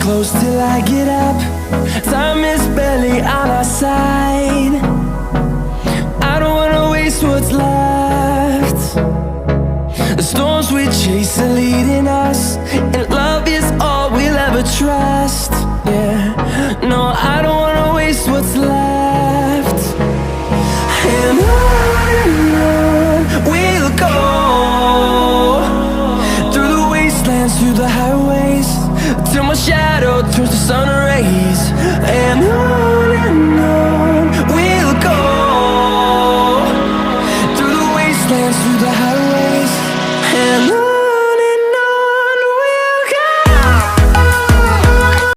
close till I get up. Time is barely on our side. I don't wanna waste what's left. The storms we chase are leading us, and love is all we'll ever trust.